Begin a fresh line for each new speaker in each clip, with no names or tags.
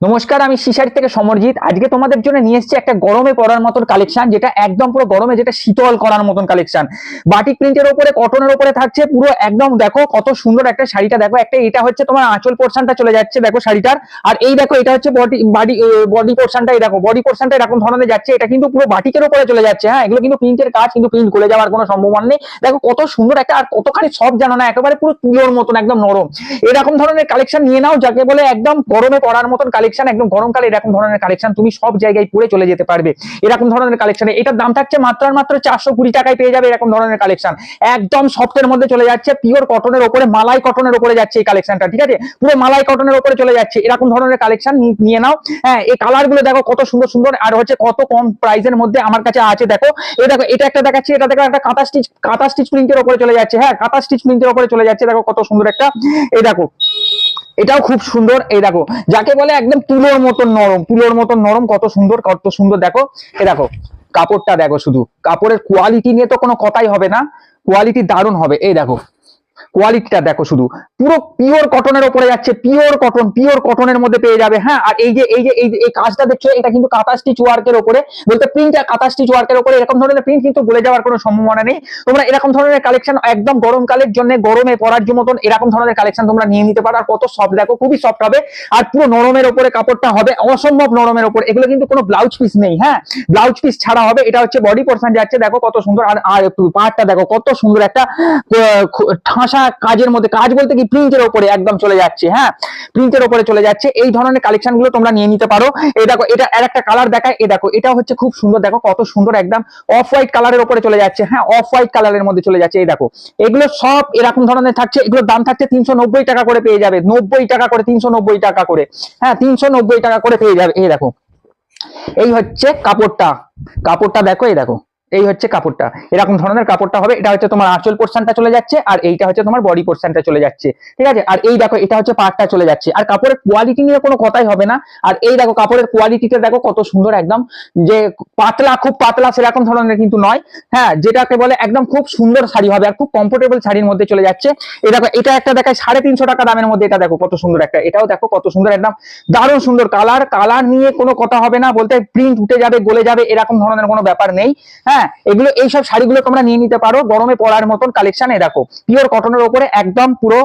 নমস্কার, আমি শিশারি থেকে সমরজিৎ। আজকে তোমাদের জন্য নিয়ে এসেছি একটা গরমে পড়ার মতন কালেকশন, যেটা একদম পুরো গরমে যেটা শীতল করার মতন কালেকশন। বাটিক প্রিন্টের উপরে, কটনের উপরে থাকছে পুরো একদম। দেখো কত সুন্দর একটা শাড়িটা, দেখো একটা এটা হচ্ছে তোমার আঁচল পোর্শনটা চলে যাচ্ছে দেখো শাড়িটার। আর এই দেখো এটা হচ্ছে বডি পোর্শনটা, এই দেখো বডি পোর্শনটা এরকম ধরনের যাচ্ছে। এটা কিন্তু পুরো বাটিকের উপরে চলে যাচ্ছে। হ্যাঁ, এগুলো কিন্তু প্রিন্টের কাজ, কিন্তু প্রিন্ট খুলে যাওয়ার কোনো সম্ভাবনা নেই। দেখো কত সুন্দর একটা, আর কতখানি সব জানো না, একেবারে পুরো তুলোর মতন একদম নরম। এরকম ধরনের কালেকশন নিয়ে নাও, যাকে বলে একদম গরমে পড়ার মতন কালেকশন। একদম গরমকালে এরকম ধরনের কালেকশন তুমি সব জায়গায় পরে চলে যেতে পারবে। এরকম ধরনের কালেকশন, এটার দাম থাকছে মাত্র 420 টাকায় পেয়ে যাবে এরকম ধরনের কালেকশন। একদম সফটের মধ্যে চলে যাচ্ছে, পিওর কটনের উপরে, মালাই কটনের উপরে যাচ্ছে এই কালেকশনটা। ঠিক আছে, পুরো মালাই কটনের উপরে চলে যাচ্ছে। এরকম ধরনের কালেকশন নিয়ে নাও। হ্যাঁ, এই কালার গুলো দেখো কত সুন্দর সুন্দর, আর হচ্ছে কত কম প্রাইসের মধ্যে আমার কাছে আছে। দেখো এই দেখো, এটা একটা দেখাচ্ছি, এটা দেখো একটা কাঁথা স্টিচ প্রিন্টের উপরে চলে যাচ্ছে। হ্যাঁ, কাঁথা স্টিচ প্রিন্টের উপরে চলে যাচ্ছে। দেখো কত সুন্দর একটা, এই দেখো এটাও খুব সুন্দর। এই দেখো যাকে বলে একদম তুলোর মতন নরম, তুলোর মতন নরম, কত সুন্দর কত সুন্দর। দেখো এই দেখো কাপড়টা দেখো, শুধু কাপড়ের কোয়ালিটি নিয়ে তো কোনো কথাই হবে না, কোয়ালিটি দারুণ হবে। এই দেখো কোয়ালিটিটা দেখো, শুধু পুরো পিওর কটনের উপরে যাচ্ছে, পিওর কটনের মধ্যে পেয়ে যাবে। হ্যাঁ, আর এই কাজটা দেখছো, এটা কিন্তু কাঁথা স্টিচ ওয়ার্কের উপরে, বলতে প্রিন্টটা কাঁথা স্টিচ ওয়ার্কের উপরে। এরকম ধরনের প্রিন্ট কিন্তু গলে যাওয়ার কোনো সম্ভাবনা নেই। তোমরা এরকম ধরনের কালেকশন একদম গরমকালের জন্য, গরমে পরার মতন এরকম ধরনের কালেকশন তোমরা নিয়ে নিতে পারো। আর কত সফট দেখো, খুবই সফট হবে, আর পুরো নরমের উপরে কাপড়টা হবে, অসম্ভব নরমের উপরে। এগুলো কিন্তু কোনো ব্লাউজ পিস নেই, হ্যাঁ ব্লাউজ পিস ছাড়া হবে। এটা হচ্ছে বডি পোর্শন যাচ্ছে, দেখো কত সুন্দর। আর পাড়টা দেখো কত সুন্দর একটা ঠাসা কাজের মধ্যে, কাজ বলতে কি প্রিন্টের উপরে একদম চলে যাচ্ছে। হ্যাঁ, প্রিন্টের উপরে চলে যাচ্ছে। এই ধরনের কালেকশন গুলো তোমরা নিয়ে নিতে পারো। এই দেখো এটা আর একটা কালার দেখায়, এই দেখো এটা হচ্ছে খুব সুন্দর, দেখো কত সুন্দর, একদম অফ হোয়াইট কালারের উপরে চলে যাচ্ছে। হ্যাঁ, অফ হোয়াইট কালারের মধ্যে চলে যাচ্ছে। এই দেখো এগুলো সব এরকম ধরনের থাকছে। এগুলোর দাম থাকছে 390 টাকা করে পেয়ে যাবে, 90 টাকা করে, 390 টাকা করে। হ্যাঁ, 390 টাকা করে পেয়ে যাবে। এই দেখো এই হচ্ছে কাপড়টা, কাপড়টা দেখো, এই দেখো এই হচ্ছে কাপড়টা, এরকম ধরনের কাপড়টা হবে। এটা হচ্ছে তোমার আঁচল পোর্শনটা চলে যাচ্ছে, আর এইটা হচ্ছে তোমার বডি পোর্শনটা চলে যাচ্ছে। ঠিক আছে, আর এই দেখো এটা হচ্ছে পাড়টা চলে যাচ্ছে। আর কাপড়ের কোয়ালিটি নিয়ে কোনো কথাই হবে না। আর এই দেখো কাপড়ের কোয়ালিটিটা দেখো কত সুন্দর, একদম যে পাতলা, খুব পাতলা সেরকম ধরনের কিন্তু নয়। হ্যাঁ, যেটাকে বলে একদম খুব সুন্দর শাড়ি হবে, আর খুব কমফোর্টেবল শাড়ির মধ্যে চলে যাচ্ছে। এই দেখো এটা একটা দেখায় 350 টাকা দামের মধ্যে, এটা দেখো কত সুন্দর একটা, এটাও দেখো কত সুন্দর, একদম দারুণ সুন্দর কালার। কালার নিয়ে কোনো কথা হবে না, বলতে প্রিন্ট উঠে যাবে, গলে যাবে, এরকম ধরনের কোনো ব্যাপার নেই। হ্যাঁ, এগুলো এইসব শাড়িগুলো তোমরা নিয়ে নিতে পারো, গরমে পরার মতন কালেকশন। এই দেখো পিওর কটনের উপরে, একদম পুরো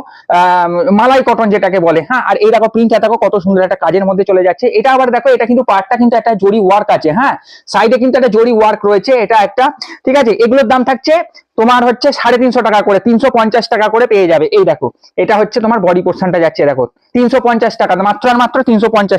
মালাই কটন যেটাকে বলে। হ্যাঁ, আর এই দেখো প্রিন্টটা দেখো কত সুন্দর একটা কাজের মধ্যে চলে যাচ্ছে। এটা আবার দেখো, এটা কিন্তু পার্টটা কিন্তু একটা জরি ওয়ার্ক আছে। হ্যাঁ, সাইডে কিন্তু একটা জরি ওয়ার্ক রয়েছে, এটা একটা। ঠিক আছে, এগুলোর দাম থাকছে তোমার হচ্ছে 350 টাকা করে, 350 টাকা করে পেয়ে যাবে। এই দেখো এটা হচ্ছে তোমার বডি পোর্শনটা যাচ্ছে, দেখো 350 টাকা, মাত্র আর মাত্র 350।